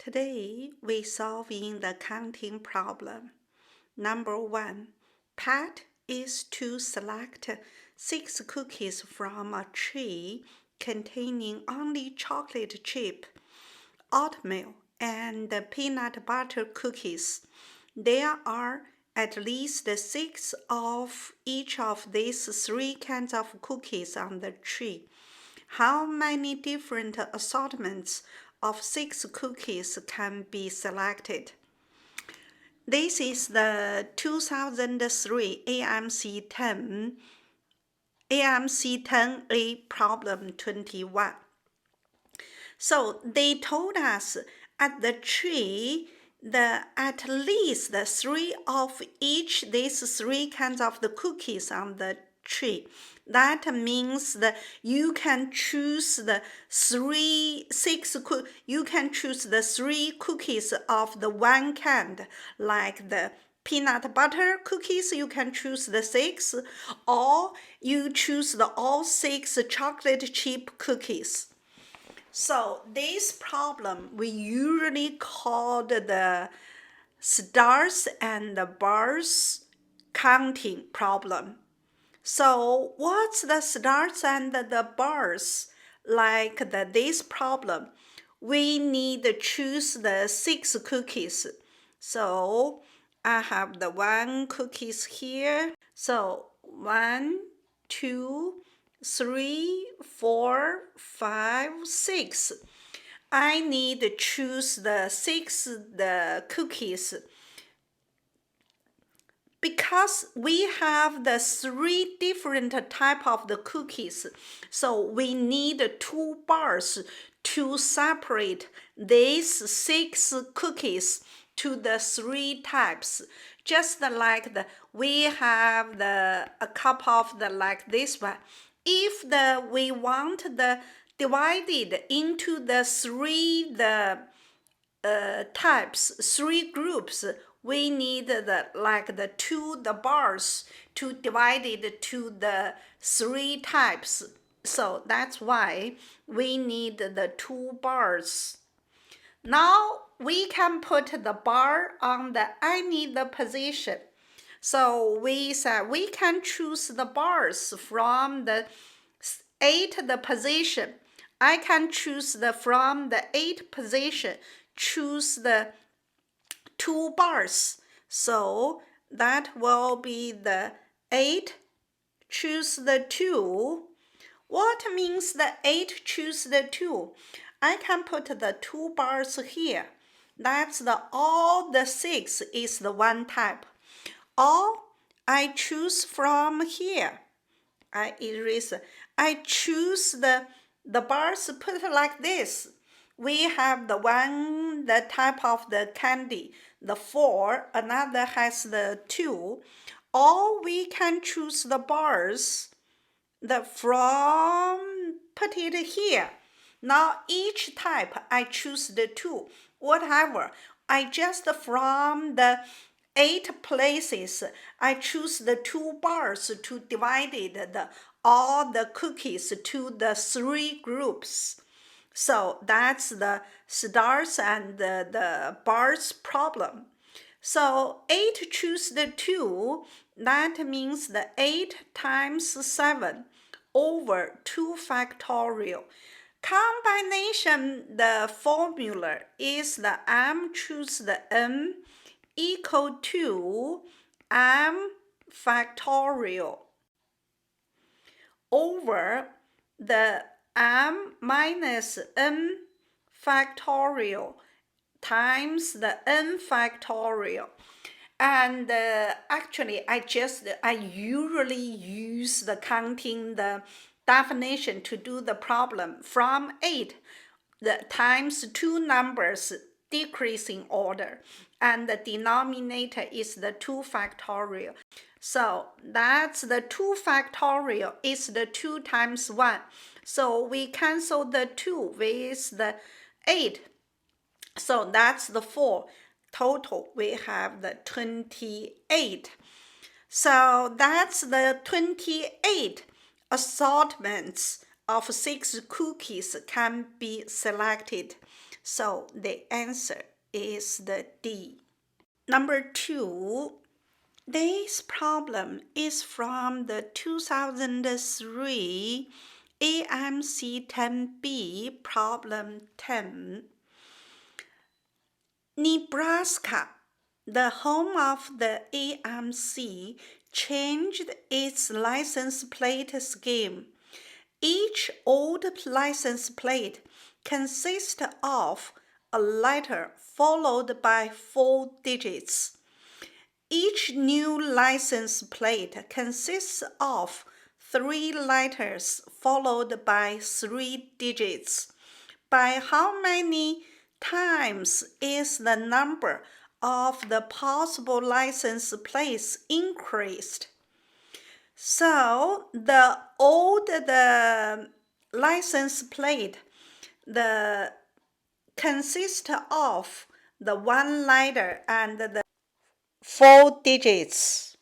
Today, we're solving the counting problem. Number 1. Pat is to select 6 cookies from a tray containing only chocolate chip, oatmeal, and peanut butter cookies. There are at least 6 of each of these 3 kinds of cookies on the tray. How many different assortments of 6 cookies can be selected? This is the 2003 AMC 10A problem 21. So they told us at the tree at least 3 of each these 3 kinds of the cookies on the tree. That means that you can choose the 3 cookies of the one kind, like the peanut butter cookies, you can choose the 6, or you choose all 6 chocolate chip cookies. So this problem we usually call the stars and the bars counting problem. So what's the stars and the bars? Like this problem, we need to choose the 6 cookies. So I have the 1 cookies here. So 1, 2, 3, 4, 5, 6. I need to choose the 6 cookies because we have the 3 different type of the cookies. So we need 2 bars to separate these 6 cookies to the 3 types. Just like we have a cup of like this one. If we want the divided into the 3 types, 3 groups, we need the 2 bars to divide it to the 3 types. So that's why we need the 2 bars. Now we can put the bar on any position. So we said we can choose the bars from the 8th position. I can choose from the 8th position, choose the 2 bars. So that will be the 8, choose the 2. What means the 8 choose the 2? I can put the 2 bars here. That's all the 6 is the 1 type. Or I choose from here. I erase. I choose the bars put like this. We have the type of the candy, the 4, another has the 2. Or we can choose the bars from put it here. Now each type I choose the 2. Whatever. I just from the 8 places I choose the 2 bars to divide all the cookies to the 3 groups. So that's the stars and the bars problem. So 8 choose the 2, that means the 8 times 7 over 2 factorial. Combination, the formula is the m choose the n equal to m factorial over the m minus n factorial times the n factorial. And actually, I usually use the counting the definition to do the problem from 8 the times 2 numbers decreasing order, and the denominator is the 2 factorial. So that's the 2 factorial is the 2 times 1. So we cancel the 2 with the 8. So that's the 4. Total, we have the 28. So that's the 28 assortments of 6 cookies can be selected. So the answer is the D. Number 2, this problem is from the 2003 AMC 10B problem 10. Nebraska, the home of the AMC, changed its license plate scheme. Each old license plate consists of a letter followed by 4 digits. Each new license plate consists of 3 letters followed by 3 digits. By how many times is the number of the possible license plates increased? So the older the license plate, the consists of the 1 letter and the 4 digits.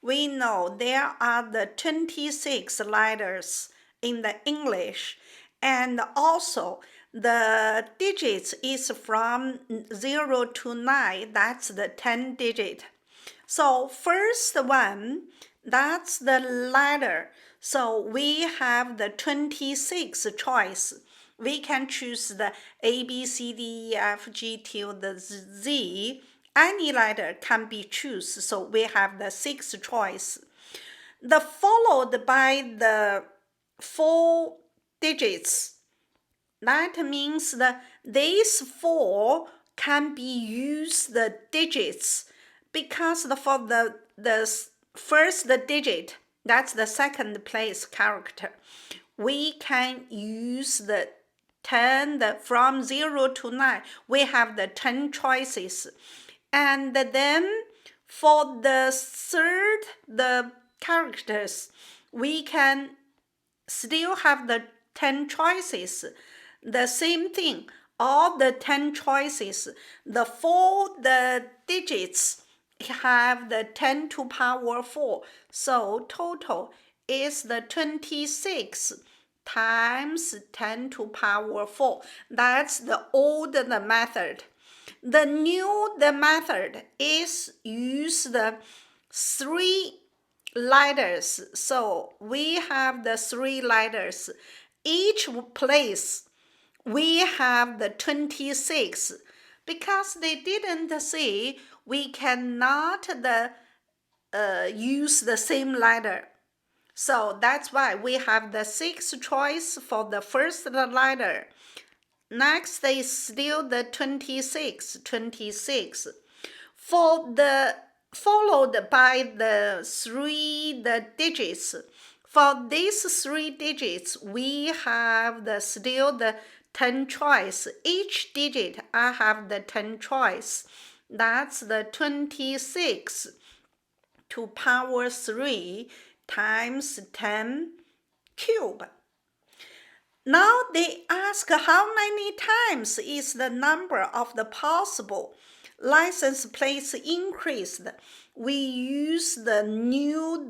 We know there are the 26 letters in the English, and also the digits is from 0 to 9, that's the 10 digit. So first one, that's the letter. So we have the 26 choice. We can choose the A, B, C, D, E, F, G till the Z. Any letter can be chosen, so we have the 6 choice. The followed by the 4 digits. That means that these 4 can be used the digits because for the first digit, that's the second place character, we can use the 10, from 0 to 9, we have the 10 choices. And then for the third, the characters, we can still have the 10 choices. The same thing, all the 10 choices, the 4, the digits have the 10 to power 4. So total is the 26 times 10 to power 4. That's the old method. The new method is use the 3 letters. So we have the 3 letters. Each place we have the 26 because they didn't say we cannot use the same letter. So that's why we have the 6 choice for the first letter. Next is still the 26. For the followed by the 3 digits. For these 3 digits, we have still the 10 choice. Each digit I have the 10 choice. That's the 26 to power 3 times 10 cube. Now they ask how many times is the number of the possible license plates increased. We use the new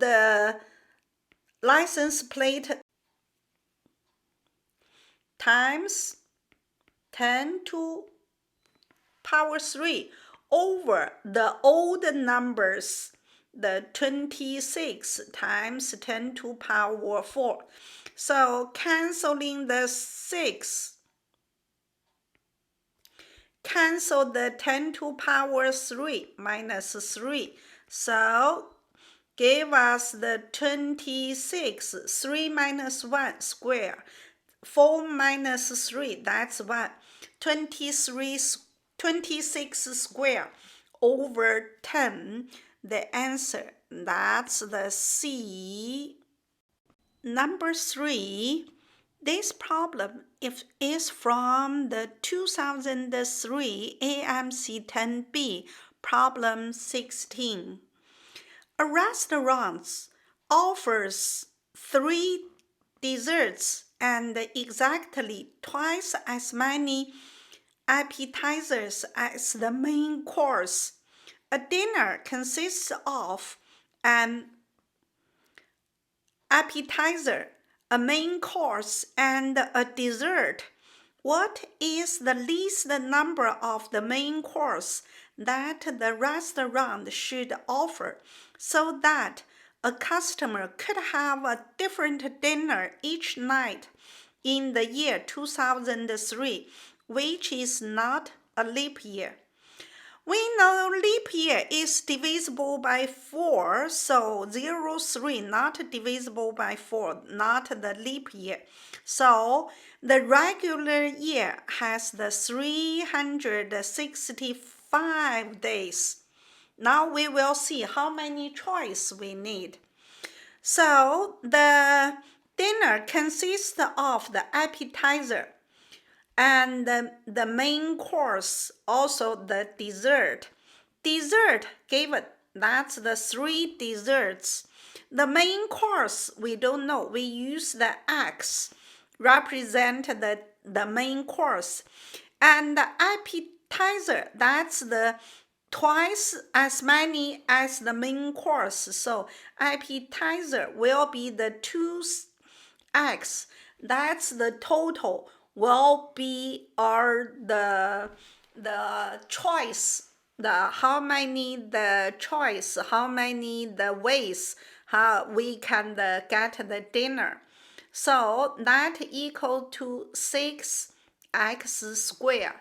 license plate times 10 to power 3 over the old numbers, the 26 times 10 to power 4. So canceling the 6, cancel the 10 to power 3 minus 3. So give us the 26, 3 minus 1 square. 4 minus 3, that's 1. 26 square over 10. The answer, that's the C. Number 3, this problem is from the 2003 AMC 10B, problem 16. A restaurant offers 3 desserts and exactly twice as many appetizers as the main course. A dinner consists of an appetizer, a main course, and a dessert. What is the least number of the main course that the restaurant should offer so that a customer could have a different dinner each night in the year 2003, which is not a leap year? We know leap year is divisible by 4, so 03 not divisible by 4, not the leap year. So the regular year has the 365 days. Now we will see how many choice we need. So the dinner consists of the appetizer and the main course, also the dessert. Dessert given, that's the 3 desserts. The main course, we don't know. We use the X represent the main course. And the appetizer, that's the twice as many as the main course. So appetizer will be the 2x. That's the total will be the choice, how many the choice, how many the ways how we can get the dinner. So that equal to 6x squared.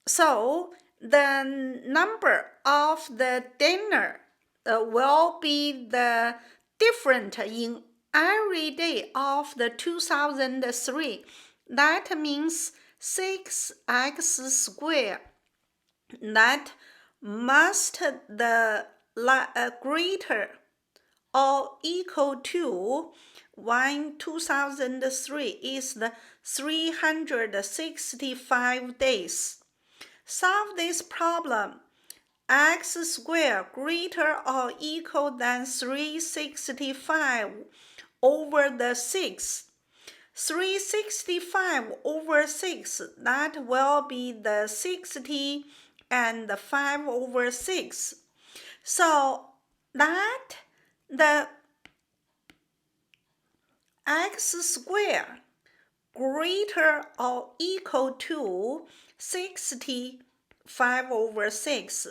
So the number of the dinner will be the different in every day of the 2003. That means 6x squared. That must the greater or equal to 2003 is the 365 days. Solve this problem. X squared greater or equal than 365 over the 6. 365 over 6, that will be the 60 and 5 over 6. So that the x squared greater or equal to 65 over 6.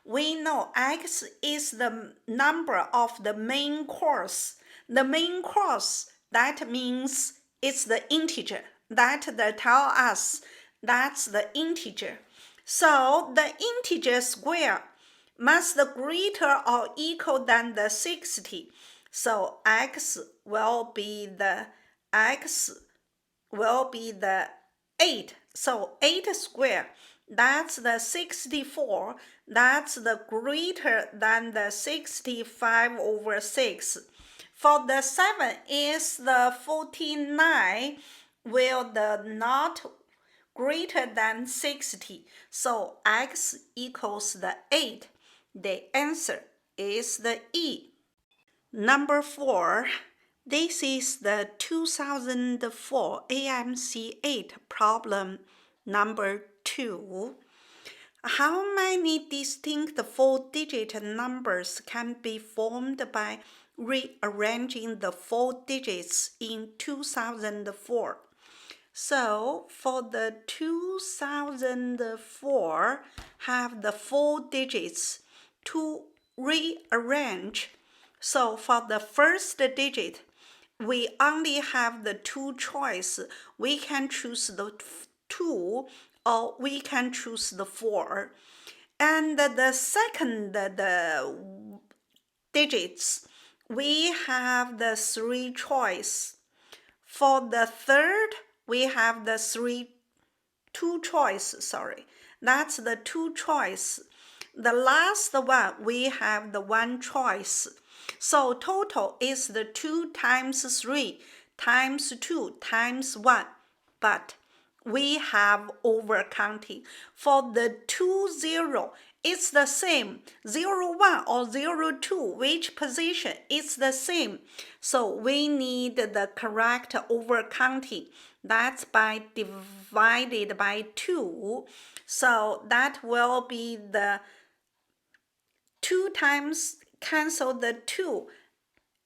We know x is the number of the main course. The main course, that means it's the integer. That tell us that's the integer. So the integer square must greater or equal than the 60. So x will be the 8. So 8 squared, that's the 64. That's the greater than the 65 over 6. For the 7 is the 49, will the not greater than 60. So x equals the 8. The answer is the E. Number 4. This is the 2004 AMC 8 problem number 2. How many distinct 4-digit numbers can be formed by rearranging the 4 digits in 2004? So for the 2004, have the 4 digits to rearrange. So for the first digit, we only have the 2 choice. We can choose the 2 or we can choose the 4. And the second digits, we have the 3 choice. For the third, we have the 2 choice, That's the 2 choice. The last one, we have the 1 choice. So total is the 2 times 3 times 2 times 1. But we have overcounting. For the 2-0, it's the same. 0-1 or 0-2, which position is the same. So we need the correct overcounting. That's by divided by 2. So that will be the 2 times cancel the 2.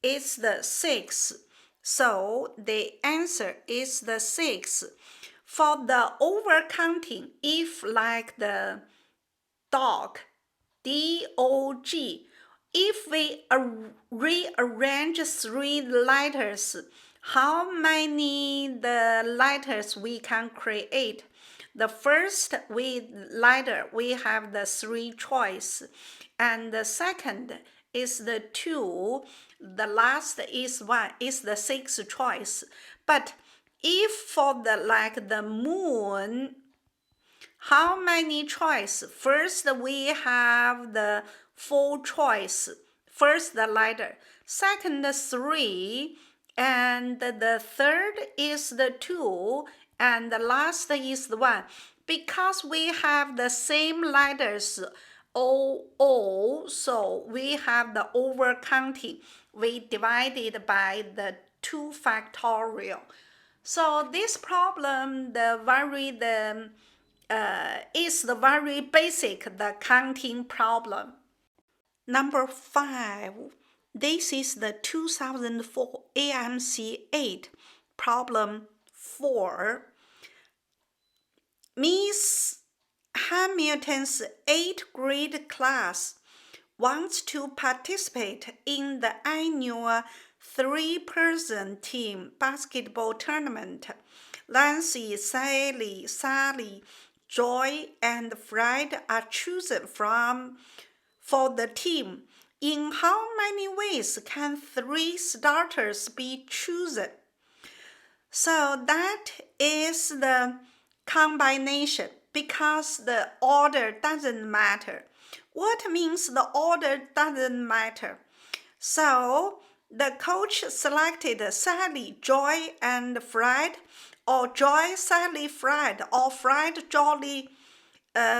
It's the 6. So the answer is the 6. For the overcounting, if like the dog, D-O-G, if we rearrange 3 letters, how many the letters we can create? The first letter, we have the 3 choice, and the second is the 2, the last is 1, is the 6th choice. But if for the moon, how many choice? First, we have the 4 choice. First, the letter. Second, 3. And the third is the 2. And the last is the 1. Because we have the same letters, O, so we have the overcounting. We divided by the 2 factorial. So this problem, is the very basic, the counting problem. Number 5. This is the 2004 AMC 8 problem 4. Miss Hamilton's 8th grade class wants to participate in the annual 3-person team basketball tournament. Nancy, Sally, Joy, and Fred are chosen for the team. In how many ways can 3 starters be chosen? So that is the combination, because the order doesn't matter. What means the order doesn't matter? So the coach selected Sally, Joy, and Fred, or Joy, Sally, Fred, or Fred, Jolly,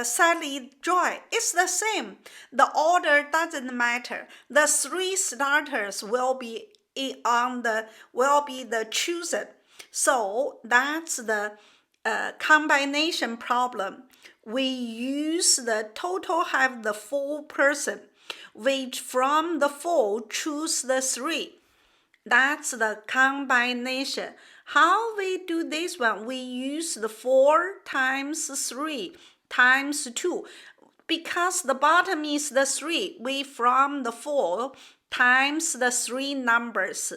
Sally, Joy. It's the same. The order doesn't matter. The 3 starters will be the chosen. So that's the combination problem. We use the total have the 4 person, which from the 4 choose the 3. That's the combination. How we do this one? We use the 4 times 3 times 2. Because the bottom is the 3, we from the 4 times the 3 numbers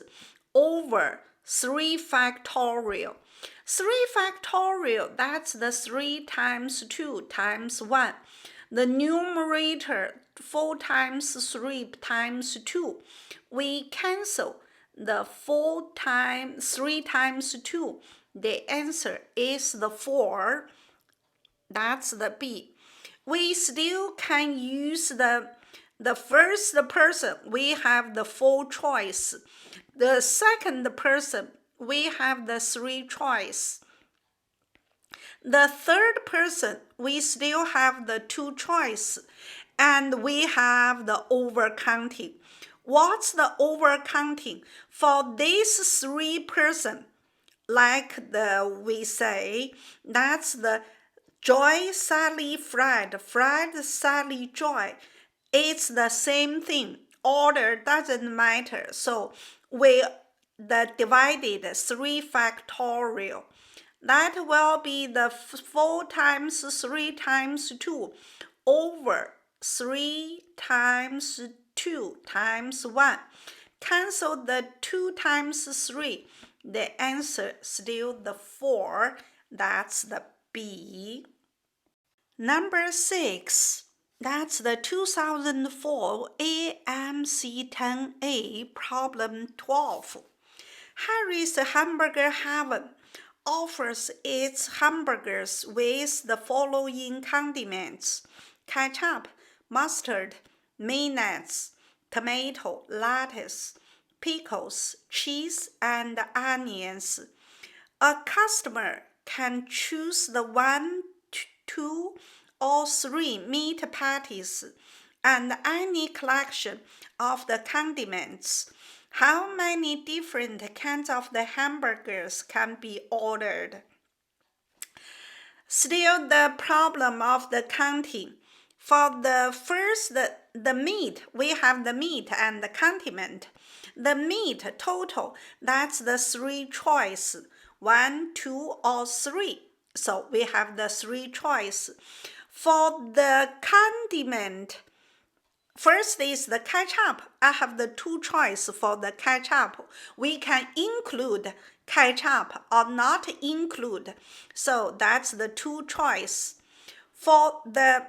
over 3 factorial. 3 factorial, that's the 3 times 2 times 1. The numerator, 4 times 3 times 2. We cancel the 3 times 2. The answer is the 4. That's the B. We still can use the first person, we have the 4 choice. The second person, we have the 3 choice. The third person, we still have the 2 choice. And we have the overcounting. What's the overcounting? For this 3 person, like we say, that's the Joy, Sally, Fred, Fred, Sally, Joy. It's the same thing. Order doesn't matter. So we divided 3 factorial. That will be the 4 times 3 times 2 over 3 times 2 times 1. Cancel the 2 times 3. The answer still the 4. That's the B. Number 6. That's the 2004 AMC 10A problem 12. Harry's Hamburger Heaven offers its hamburgers with the following condiments: ketchup, mustard, mayonnaise, tomato, lettuce, pickles, cheese, and onions. A customer can choose the 1, 2, or 3 meat patties and any collection of the condiments. How many different kinds of the hamburgers can be ordered? Still the problem of the counting. For the first, the meat, we have the meat and the condiment. The meat total, that's the 3 choice, 1, 2, or 3. So we have the 3 choice. For the condiment, first is the ketchup. I have the 2 choice for the ketchup. We can include ketchup or not include. So that's the 2 choice. For the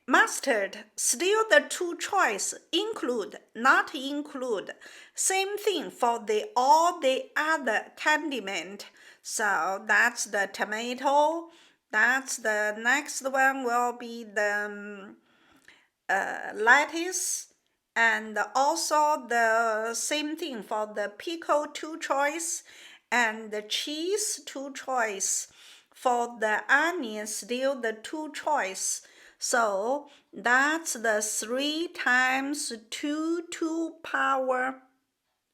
mustard, still the 2 choice, include, not include. Same thing for all the other condiment. So that's the tomato. That's the next one will be the lettuce, and also the same thing for the pickle 2 choice, and the cheese 2 choice. For the onion, still the 2 choice. So that's the 3 times 2 to power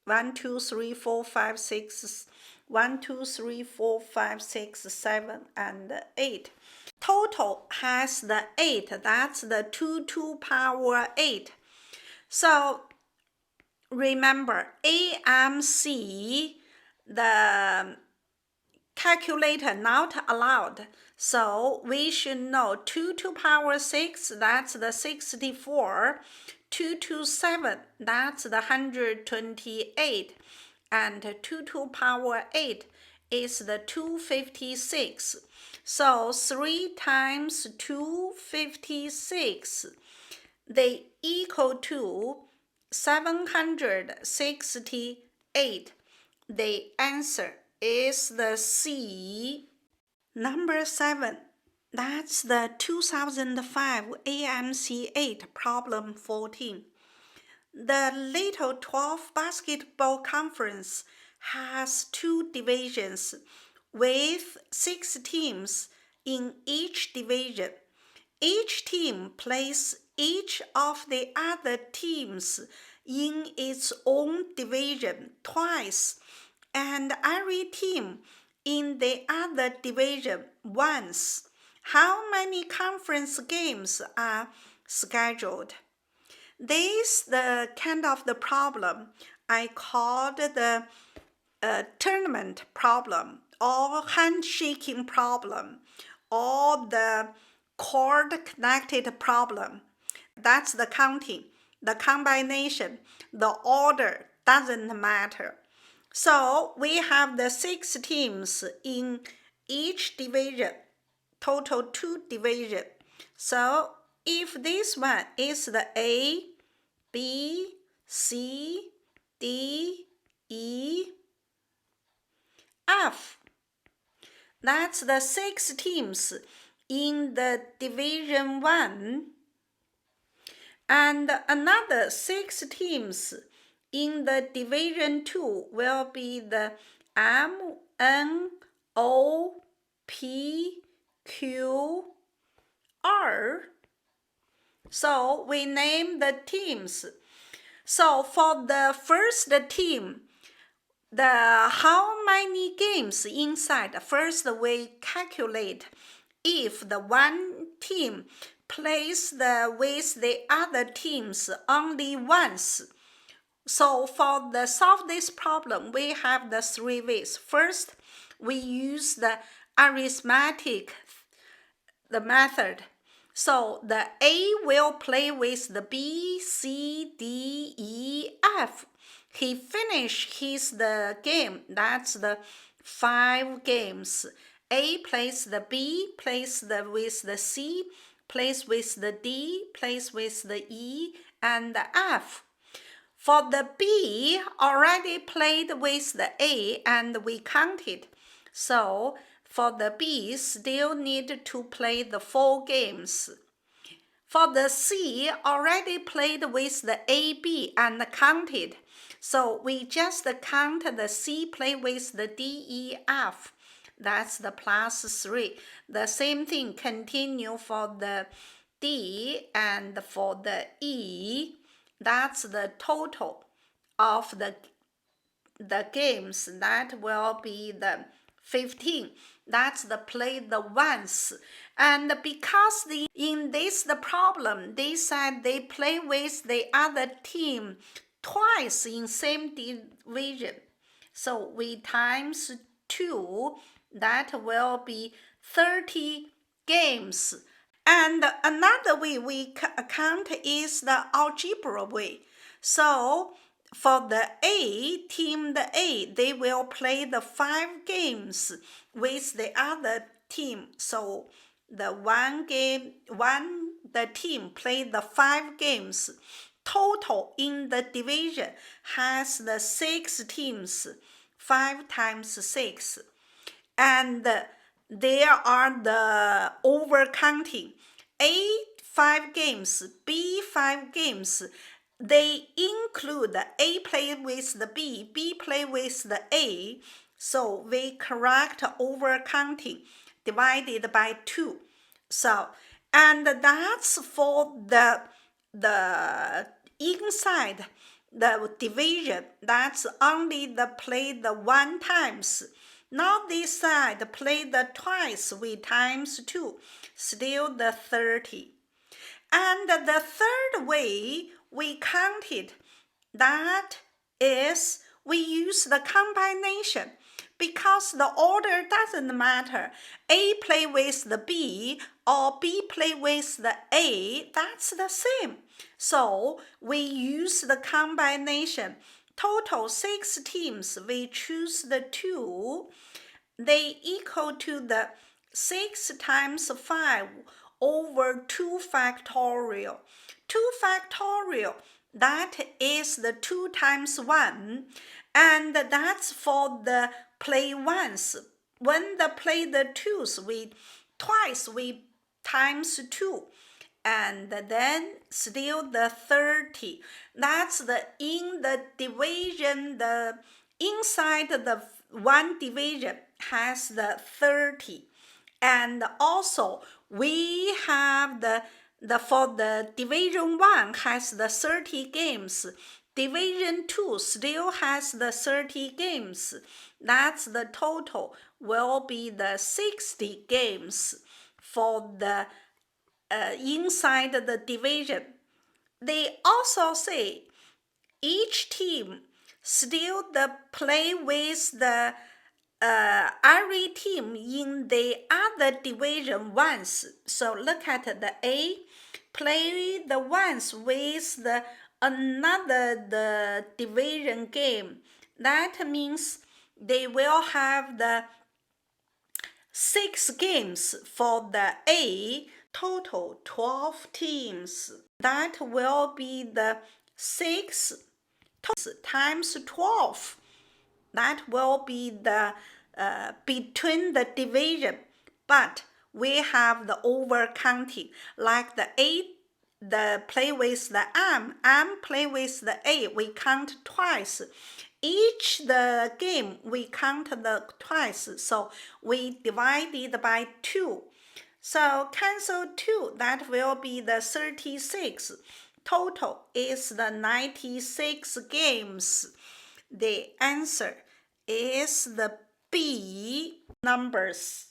1, 2, 3, 4, 5, 6, 1, 2, 3, 4, 5, 6, 7, and 8. Total has the 8. That's the 2 to power 8. So remember, AMC, the calculator not allowed. So we should know 2 to power 6, that's the 64. 2 to 7, that's the 128. And 2 to power 8 is the 256. So 3 times 256, they equal to 768. The answer is the C. Number 7. That's the 2005 AMC 8 problem 14. The Little 12 Basketball Conference has 2 divisions with 6 teams in each division. Each team plays each of the other teams in its own division twice, and every team in the other division once. How many conference games are scheduled? This the kind of the problem I called the tournament problem, or handshaking problem, or the cord connected problem. That's the counting, the combination, the order doesn't matter. So we have the 6 teams in each division, total 2 division. So if this one is the A, B, C, D, E, F, that's the 6 teams in the division 1, and another 6 teams in the division 2 will be the M, N, O, P, Q, R. So we name the teams. So for the first team, how many games inside? First we calculate if the one team plays with the other teams only once. So for the solve this problem, we have the 3 ways. First, we use the arithmetic method. So the A will play with the B, C, D, E, F. He finished the game. That's the 5 games. A plays the B, plays with the C, plays with the D, plays with the E, and the F. For the B, already played with the A and we counted. So for the B, still need to play the 4 games. For the C, already played with the AB and counted. So we just count the C play with the D, E, F. That's the +3. The same thing continue for the D and for the E. That's the total of the games. That will be the 15. That's the play the once. And because in the problem, they said they play with the other team twice in same division. So we times 2 That will be 30 games. And another way we count is the algebra way. So for the A, team the A, they will play the 5 games with the other team. So the the team played the 5 games. Total in the division has the 6 teams, 5 times 6. And there are the overcounting. A 5 games, B 5 games. They include A play with the B play with the A. So we correct overcounting divided by 2. So, and that's for the inside the division. That's only the play the 1 times. Now this side play the twice with times 2, still the 30. And the third way we counted, that is we use the combination. Because the order doesn't matter. A play with the B or B play with the A, that's the same. So we use the combination. Total 6 teams, we choose the 2. They equal to the 6 times 5 over 2 factorial. 2 factorial, that is the 2 times 1. And that's for the play once. When the play the 2s, we times 2. And then still the 30. That's in the division, the inside the 1 division has the 30. And also we have for the division 1 has the 30 games. Division 2 still has the 30 games. That's the total will be the 60 games for the inside the division. They also say each team still play with the every team in the other division once. So look at the A, play the once with another division game. That means they will have the 6 games for the A, total 12 teams. That will be the 6 times 12. That will be the between the division, but we have the overcounting, like the A, the play with the M play with the A, we count twice. Each the game we count the twice, so we divided by 2. So cancel 2, that will be the 36. Total is the 96 games. The answer is the B numbers.